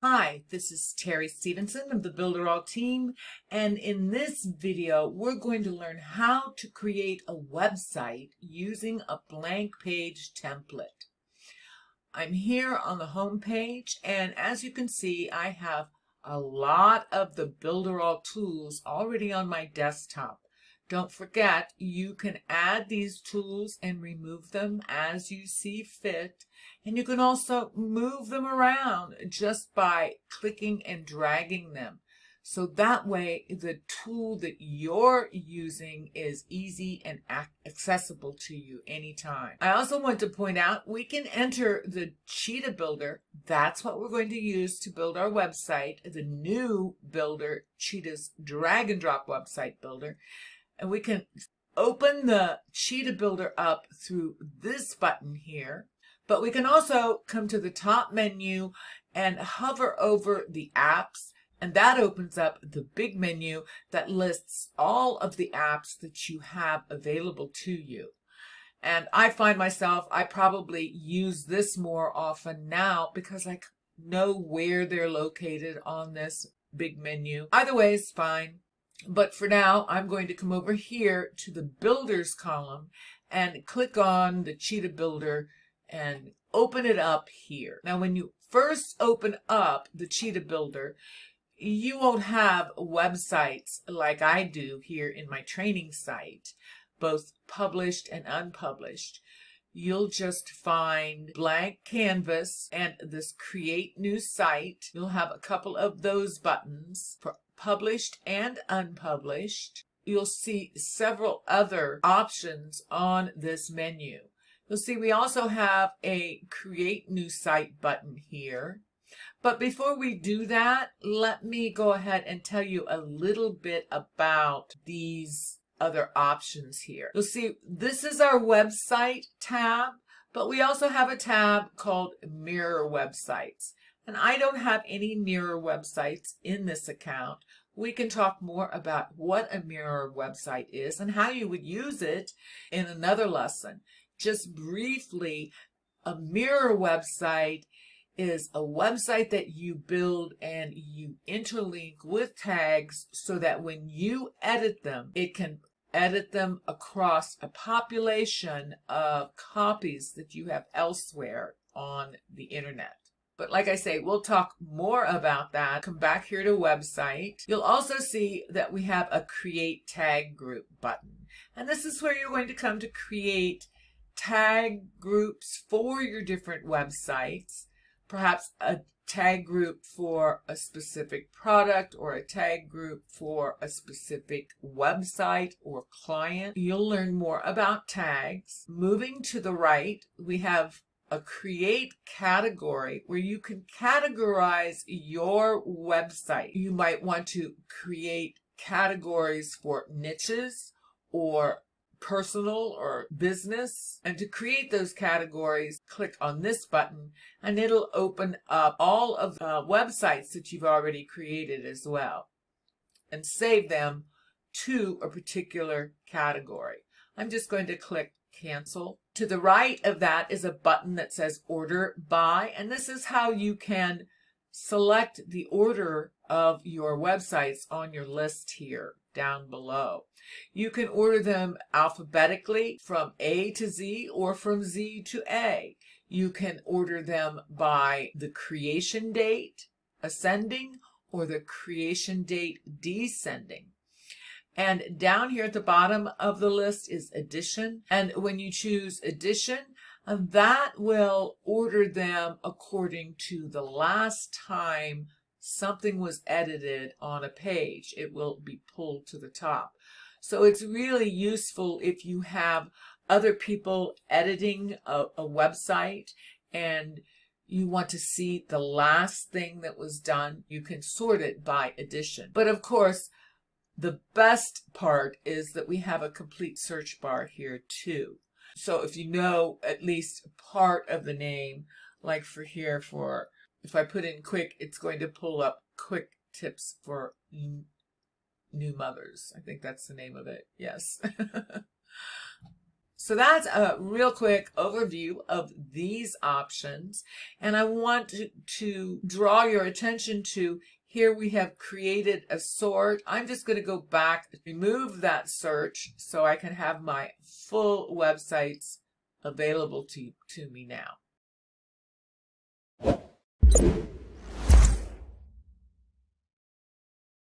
Hi, this is Terry Stevenson of the BuilderAll team, and in this video we're going to learn how to create a website using a blank page template. I'm here on the home page, and as you can see I have a lot of the BuilderAll tools already on my desktop. Don't forget, you can add these tools and remove them as you see fit. And you can also move them around just by clicking and dragging them. So that way, the tool that you're using is easy and accessible to you anytime. I also want to point out, we can enter the Cheetah Builder. That's what we're going to use to build our website, the new builder, Cheetah's drag and drop website builder. And we can open the Cheetah Builder up through this button here. But we can also come to the top menu and hover over the apps, and that opens up the big menu that lists all of the apps that you have available to you. And I find myself, I probably use this more often now because I know where they're located on this big menu. Either way is fine. But for now, I'm going to come over here to the Builders column and click on the Cheetah Builder and open it up here. Now, when you first open up the Cheetah Builder, you won't have websites like I do here in my training site, both published and unpublished. You'll just find blank canvas and this Create New Site. You'll have a couple of those buttons for published and unpublished. You'll see several other options on this menu. You'll see we also have a Create New Site button here. But before we do that, let me go ahead and tell you a little bit about these other options here. You'll see this is our website tab, but we also have a tab called Mirror Websites. And I don't have any mirror websites in this account. We can talk more about what a mirror website is and how you would use it in another lesson. Just briefly, a mirror website is a website that you build and you interlink with tags so that when you edit them, it can edit them across a population of copies that you have elsewhere on the internet. But like I say, we'll talk more about that. Come back here to website. You'll also see that we have a Create Tag Group button. And this is where you're going to come to create tag groups for your different websites. Perhaps a tag group for a specific product or a tag group for a specific website or client. You'll learn more about tags. Moving to the right, we have a Create Category where you can categorize your website. You might want to create categories for niches or personal or business. And to create those categories, click on this button and it'll open up all of the websites that you've already created as well and save them to a particular category. I'm just going to click Cancel. To the right of that is a button that says Order By, and this is how you can select the order of your websites on your list here down below. You can order them alphabetically from A to Z or from Z to A. You can order them by the creation date, ascending, or the creation date, descending. And down here at the bottom of the list is Edition. And when you choose Edition, that will order them according to the last time something was edited on a page. It will be pulled to the top. So it's really useful if you have other people editing a website and you want to see the last thing that was done. You can sort it by edition. But of course, the best part is that we have a complete search bar here too. So if you know at least part of the name, like for here, if I put in quick, it's going to pull up quick tips for new mothers. I think that's the name of it. Yes. So that's a real quick overview of these options. And I want to draw your attention to here we have created a sort. I'm just going to go back, remove that search so I can have my full websites available to me now.